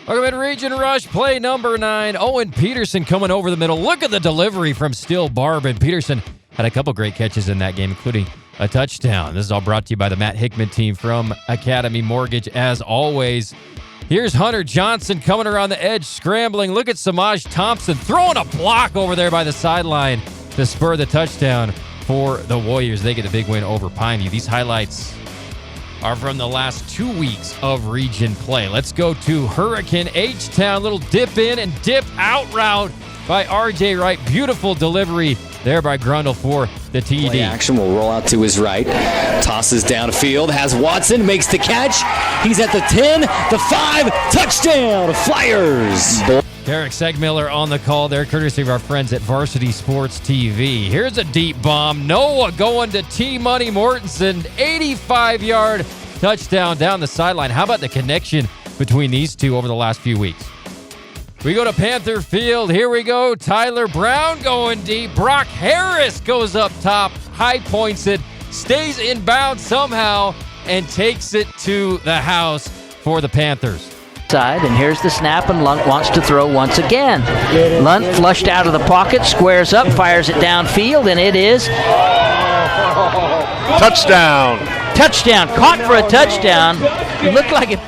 Welcome in Region Rush, play number 9. Owen Peterson coming over the middle. Look at the delivery from Still Barbin. Peterson had a couple great catches in that game, including a touchdown. This is all brought to you by the Matt Hickman team from Academy Mortgage, as always. Here's Hunter Johnson coming around the edge, scrambling. Look at Samaj Thompson throwing a block over there by the sideline to spur the touchdown for the Warriors. They get a big win over Pineview. These highlights are from the last 2 weeks of region play. Let's go to Hurricane H-Town. Little dip in and dip out route by R.J. Wright. Beautiful delivery there by Grundle for the TD. Play action will roll out to his right. Tosses downfield. Has Watson. Makes the catch. He's at the 10, the 5. Touchdown, Flyers. Derek Segmiller on the call there, courtesy of our friends at Varsity Sports TV. Here's a deep bomb. Noah going to T-Money Mortensen. 85-yard touchdown down the sideline. How about the connection between these two over the last few weeks? We go to Panther Field. Here we go. Tyler Brown going deep. Brock Harris goes up top. High points it. Stays in bounds somehow and takes it to the house for the Panthers. Side, and here's the snap, and Lunt wants to throw once again. Lunt flushed out of the pocket, squares up, fires it downfield, and it is touchdown. Touchdown, caught for a touchdown. It looked like it.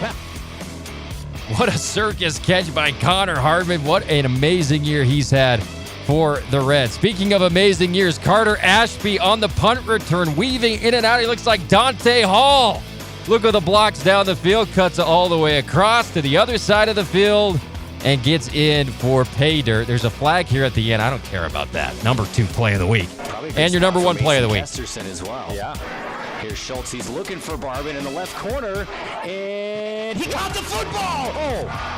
What a circus catch by Connor Hardman. What an amazing year he's had for the Reds. Speaking of amazing years, Carter Ashby on the punt return, weaving in and out. He looks like Dante Hall. Look at the blocks down the field, cuts all the way across to the other side of the field, and gets in for pay dirt. There's a flag here at the end. I don't care about that. Number 2 play of the week. And your number 1 play of the week. Kesterson as well. Yeah. Here's Schultz. He's looking for Barbin in the left corner, and he caught the football. Oh.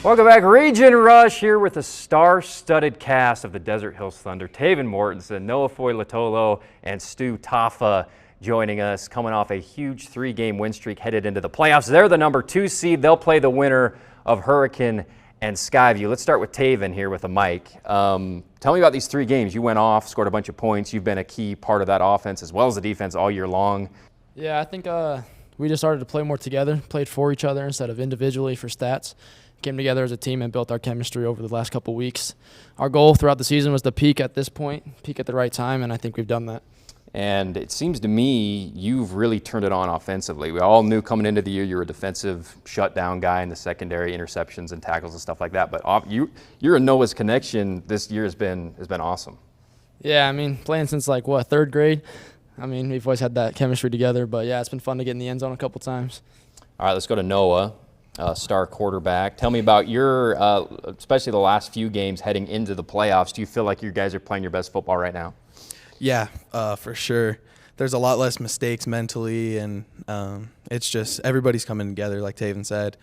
Welcome back. Region Rush here with a star-studded cast of the Desert Hills Thunder. Taven Mortensen, Noah Foy-Latolo, and Stu Taffa joining us, coming off a huge 3-game win streak headed into the playoffs. They're the number 2 seed. They'll play the winner of Hurricane and Skyview. Let's start with Taven here with a mic. Tell me about these 3 games. You went off, scored a bunch of points. You've been a key part of that offense as well as the defense all year long. Yeah, I think we just started to play more together, played for each other instead of individually for stats. Came together as a team and built our chemistry over the last couple weeks. Our goal throughout the season was to peak at this point, peak at the right time, and I think we've done that. And it seems to me you've really turned it on offensively. We all knew coming into the year you were a defensive shutdown guy in the secondary, interceptions and tackles and stuff like that. But you're a Noah's connection this year has been awesome. Yeah, I mean, playing since like, 3rd grade. I mean, we've always had that chemistry together. But, yeah, it's been fun to get in the end zone a couple times. All right, let's go to Noah. Star quarterback. Tell me about your, especially the last few games heading into the playoffs. Do you feel like you guys are playing your best football right now? Yeah, for sure. There's a lot less mistakes mentally, and it's just everybody's coming together, like Taven said.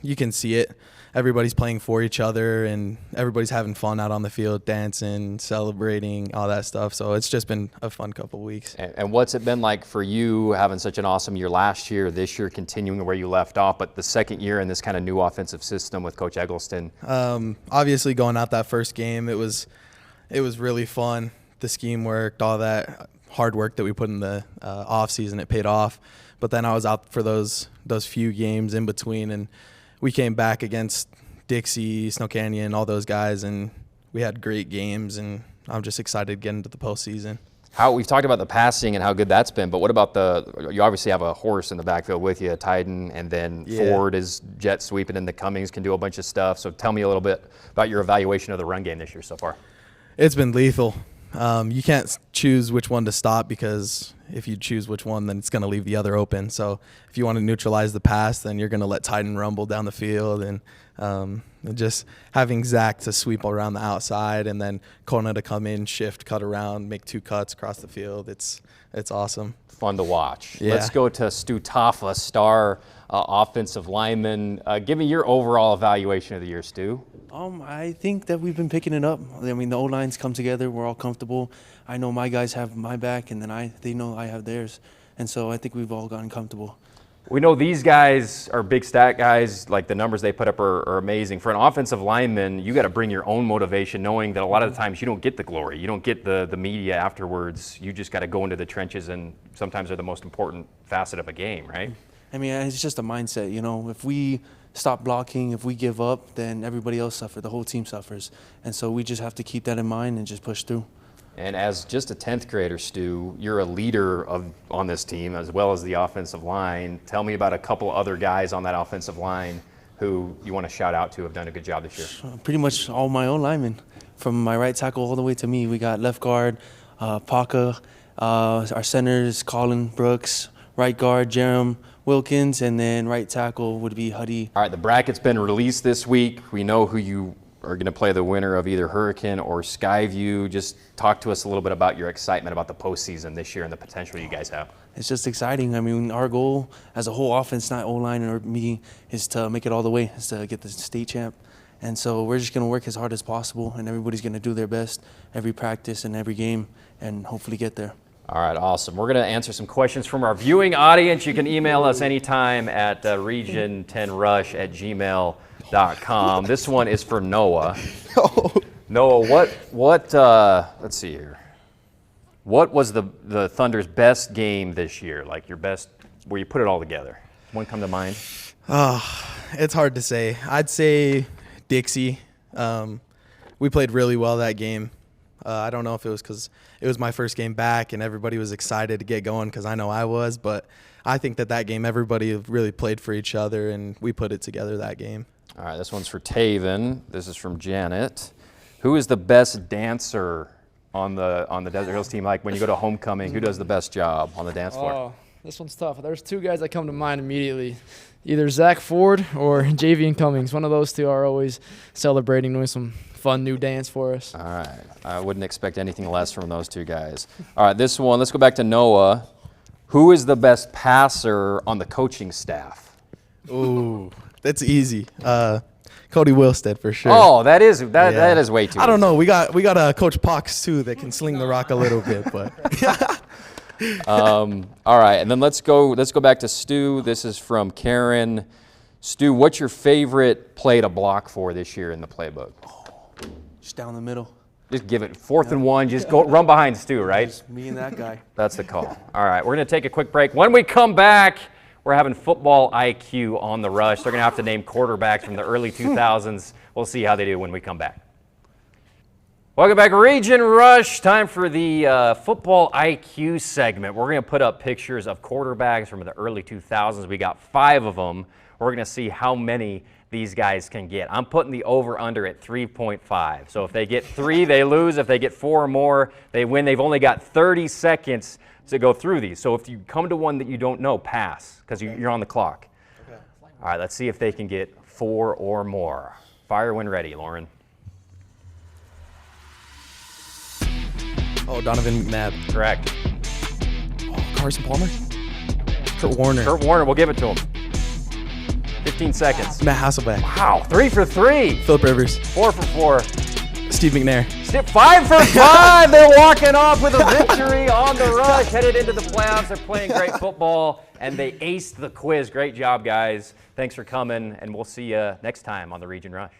You can see it. Everybody's playing for each other, and everybody's having fun out on the field, dancing, celebrating, all that stuff. So it's just been a fun couple of weeks. And what's it been like for you having such an awesome year last year, this year continuing where you left off, but the second year in this kind of new offensive system with Coach Eggleston? Obviously, going out that first game, it was really fun. The scheme worked, all that hard work that we put in the off season, it paid off. But then I was out for those few games in between, and we came back against Dixie, Snow Canyon, all those guys, and we had great games, and I'm just excited to get into the postseason. We've talked about the passing and how good that's been, but what about you obviously have a horse in the backfield with you, Titan, and then Ford is jet sweeping, and the Cummings can do a bunch of stuff. So tell me a little bit about your evaluation of the run game this year so far. It's been lethal. You can't choose which one to stop, because if you choose which one, then it's going to leave the other open. So if you want to neutralize the pass, then you're going to let Titan rumble down the field, and just having Zach to sweep around the outside, and then Kona to come in, shift, cut around, make 2 cuts across the field. It's awesome. Fun to watch. Yeah. Let's go to Stu Taffa, star offensive lineman. Give me your overall evaluation of the year, Stu. I think that we've been picking it up. I mean, the O-lines come together. We're all comfortable. I know my guys have my back, and then they know I have theirs. And so I think we've all gotten comfortable. We know these guys are big stat guys. Like the numbers they put up are amazing. For an offensive lineman, you got to bring your own motivation, knowing that a lot of the times you don't get the glory. You don't get the media afterwards. You just got to go into the trenches, and sometimes they're the most important facet of a game, right? I mean, it's just a mindset, you know. If we stop blocking, if we give up, then everybody else suffers. The whole team suffers. And so we just have to keep that in mind and just push through. And as just a 10th grader, Stu, you're a leader on this team as well as the offensive line. Tell me about a couple other guys on that offensive line who you want to shout out to have done a good job this year. Pretty much all my own linemen, from my right tackle all the way to me. We got left guard, Paca, our centers, Colin Brooks, right guard, Jerem Wilkins, and then right tackle would be Huddy. All right, the bracket's been released this week. We know who you are going to play the winner of either Hurricane or Skyview. Just talk to us a little bit about your excitement about the postseason this year and the potential you guys have. It's just exciting. I mean, our goal as a whole offense, not O-line or me, is to make it all the way, is to get the state champ. And so we're just going to work as hard as possible, and everybody's going to do their best every practice and every game and hopefully get there. All right, awesome. We're going to answer some questions from our viewing audience. You can email us anytime at region10rush@gmail.com. This one is for Noah. Noah, what? Let's see here. What was the Thunder's best game this year? Like your best, where you put it all together. One come to mind? It's hard to say. I'd say Dixie. We played really well that game. I don't know if it was because it was my first game back and everybody was excited to get going, because I know I was, but I think that game everybody really played for each other and we put it together that game. All right, this one's for Taven. This is from Janet. Who is the best dancer on the Desert Hills team? Like when you go to homecoming, who does the best job on the dance floor? Oh, this one's tough. There's two guys that come to mind immediately. Either Zach Ford or Javian Cummings. One of those two are always celebrating, doing some fun new dance for us. All right. I wouldn't expect anything less from those two guys. All right, this one, let's go back to Noah. Who is the best passer on the coaching staff? Ooh, that's easy. Cody Wilstead for sure. Oh, that is way too easy. I don't know. We got Coach Pox too that can sling the rock a little bit, but all right, and then let's go back to Stu. This is from Karen. Stu, what's your favorite play to block for this year in the playbook? Just down the middle. Just give it 4th and 1. Just go run behind Stu, right? Just me and that guy. That's the call. All right, we're going to take a quick break. When we come back, we're having football IQ on the Rush. They're going to have to name quarterbacks from the early 2000s. We'll see how they do when we come back. Welcome back, Region Rush. Time for the football IQ segment. We're going to put up pictures of quarterbacks from the early 2000s. We got 5 of them. We're going to see how many these guys can get. I'm putting the over-under at 3.5. So if they get 3, they lose. If they get 4 or more, they win. They've only got 30 seconds to go through these. So if you come to one that you don't know, pass, because you're on the clock. Okay. All right, let's see if they can get 4 or more. Fire when ready, Lauren. Oh, Donovan McNabb. Correct. Oh, Carson Palmer. Kurt Warner. Kurt Warner, we'll give it to him. 15 seconds. Matt Hasselbeck. Wow, 3 for 3. Philip Rivers. 4 for 4. Steve McNair. 5 for 5. They're walking off with a victory on the Rush, headed into the playoffs. They're playing great football, and they aced the quiz. Great job, guys. Thanks for coming, and we'll see you next time on the Region Rush.